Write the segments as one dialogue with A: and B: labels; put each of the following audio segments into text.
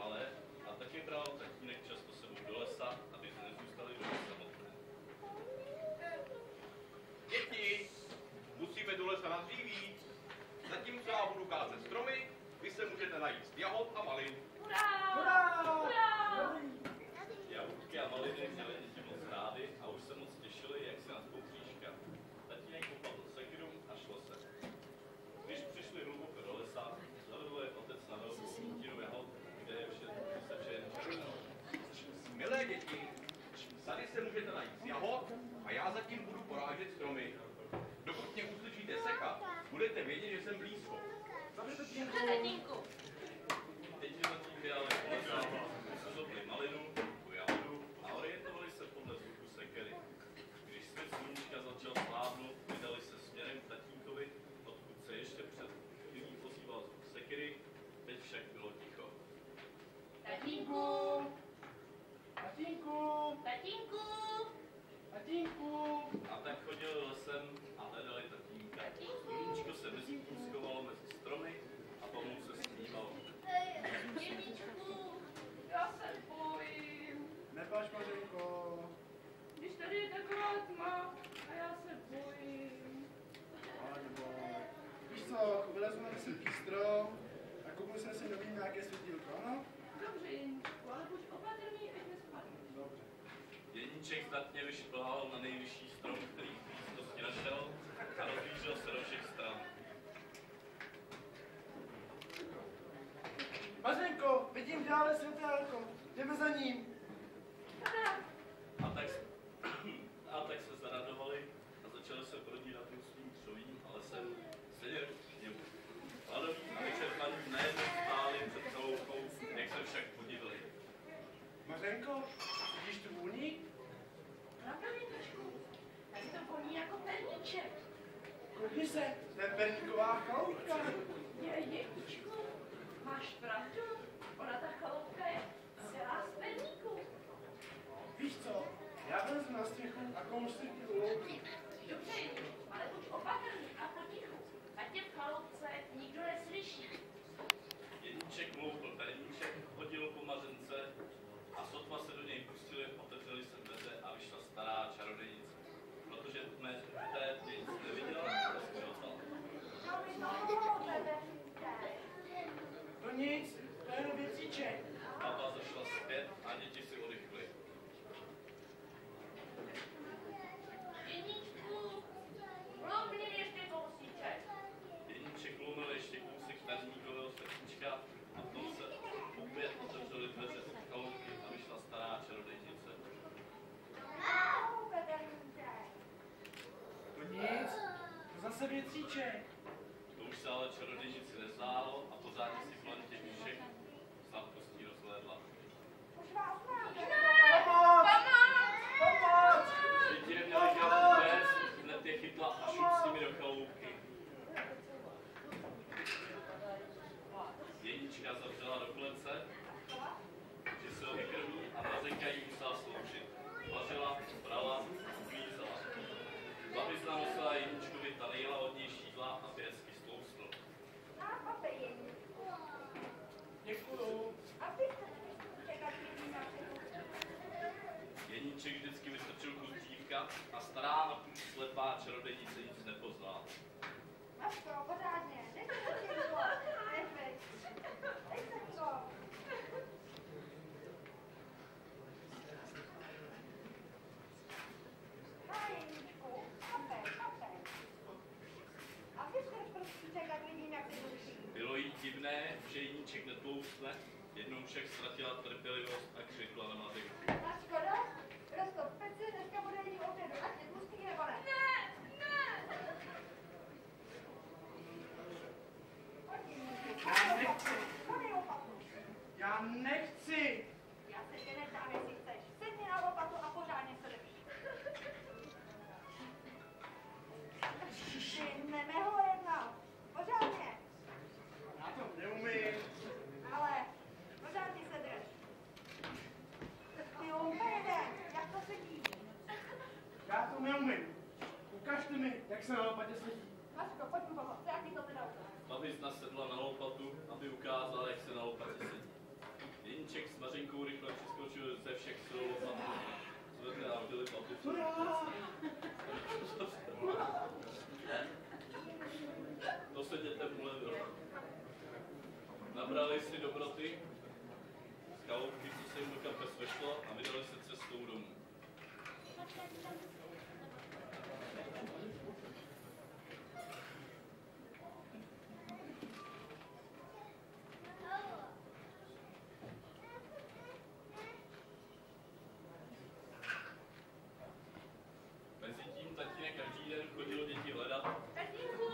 A: malé a taky bral tatínek často sebou do lesa, aby nezůstali doma samotné.
B: Děti, musíme do lesa na dříví. Zatímco já budu kázet stromy, vy se můžete najíst jahod a malin.
C: Hurá!
D: Hurá!
C: Hurá!
A: Jahůdky a maliny měly děti moc rády a už se moc těšili, jak se naspou křížka. Tatínek popadl sekiru a šlo se. Když přišli hluboko do lesa, zavedl je otec na velkou plítinu jahod, kde se vše jen červenalo.
B: Milé děti, tady se můžete najíst jahod a já zatím budu porážet stromy. Dokud mě uslyšíte sekat, budete vědět, že jsem blízko.
D: Dobře,
C: Tatínku.
A: Děti zatím běhali po lesa, uzobli malinu, jahodu a orientovali se podle zvuku sekery. Když svět sluníčka začal slávnout, vydali se směrem k tatínkovi, odkud se ještě před chvílí ozýval zvuk sekery, teď však bylo ticho.
C: Tatínku.
D: Tatínku!
C: Tatínku.
D: Tatínku!
A: A tak chodili lesem a hledali tatínka. Sluníčko se mezi tím schovalo mezi stromy a pomalu se smívalo.
C: Dědíčku, já se bojím.
D: Neplač, Mařenko.
C: Když tady je taková tma a já se bojím.
D: Ale neboj. Víš co, vylezu na vysoký strom a koupil jsem si nový nějaké světýlko, ano?
C: Dobře, Jeníčku, ale buď opatrný, ať nespadne.
D: Dobře.
A: Jeníček zdatně vyšplhal na nejvyšší strom, který v blízkosti našel a rozlížel se do všech stran.
D: Mařenko, vidím dále světélko. Jdeme za ním.
A: A tak se zaradovali a začali se prodírat svým křovím a lesem sedět k němu. Hladoví a vyčerpaní nejednou stáli před chaloupkou, jak se však podívali.
D: Mařenko, vidíš tu vůni?
C: Pravda, Jeníčku, tady to voní jako perníček.
D: Koukni se, to je perníková chaloupka.
C: Jeníčku, máš pravdu, ona ta chaloupka je celá z perníku.
D: Víš co, já vylezu na střechu a komu si ty uloupí.
C: Dobře, ale buď opatrný a potichu, ať tě v chaloupce nikdo neslyší.
A: Jeníček mloupl perníček, hodil po mařence a sotva se do něj pustili, otevřeli se dveře a vyšla stará čarodějnice. Protože té nic neviděla, rozkřičela.
D: To nic, to je jenom věcíček.
A: Baba zašla zpět a děti si oddychly.
C: Jeníčku, mluvni ještě kousíček.
A: Jeníček mluvil ještě kousek perníkového srdíčka a v tom se opět otevřely dveře od chaloupky a vyšla stará čarodějnice.
D: To nic, to zase věcíček.
A: To už se ale čarodějnici nezdálo a pořádně si kolem těch všech sladkostí rozhlédla.
D: Pomoc! Pomoc!
A: Děti neměli žádný dnes, hned je chytla a šup s nimi do chaloupky. Jeníčka zavřela do klece, že se ho vykrví a Mařenka jí musela sloužit. Vařila, brala, uklízela. Babizna nosila Jeníčkovi ta nejlahodnější jídla, aby hezky stloustl.
D: Děkuju.
A: Jeníček vždycky vystrčil kus dívka a stará napůl slepá čarodějnice nic nepoznala.
E: Maško, pořádně, dej to těžko, nefej. Dej se to. Na Jeníčku, kapej. A ty chceš prostě čekat lidi na ty duší.
A: Bylo jí divné, že Jeníček netloustne, jednou však ztratila trpělivost a křikla na Mařenku.
E: Maško, roztop peci, dneska bude jí obědu, ať je tlustý nebo ne.
D: Já nechci.
E: Hodej lopatu.
D: Já nechci.
E: Já se tě nechám, jestli chceš. Sedni na lopatu a pořádně se drž. Ty nemeho jedna. Pořádně.
D: Já to neumím.
E: Ale pořádně se drž. Ty loupe jeden. Jak to sedí?
D: Já to neumím. Ukažte mi, jak se na lopatě sedí.
E: Maško, pojď mi pomoct. Jak ti to teda ukážu?
A: Babizna sedla na lopatu, aby ukázala, jak se na lopatě sedí. Strýček s Mařenkou rychle přiskočil ze všech sil lopatu. Zvedli a hodili papicu. To se dětem ulevilo. Nabrali si dobroty z chaloupky, co se jim do kapes vešlo, a vydali se cestou domů. Mezitím tatínek každý den chodil děti hledat.
C: Tatínku!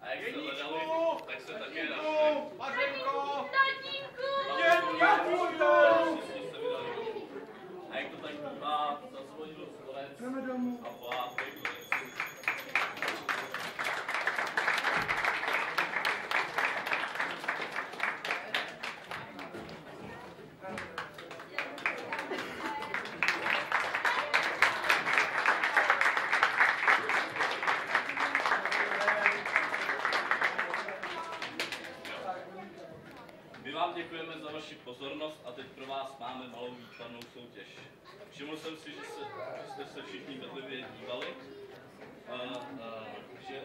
A: A jak se
B: Jeníčku!
A: hledali, tak se také našli.
B: Mařenko!
C: Tatínku!
A: Všichni se vydali domů. A jak to tak bývá, zazvonil zvonec
D: Jdeme domů.
A: a volátek do leci. My vám děkujeme za vaši pozornost a teď pro vás máme malou výtvarnou soutěž. Všiml jsem si, že jste se všichni bedlivě dívali, že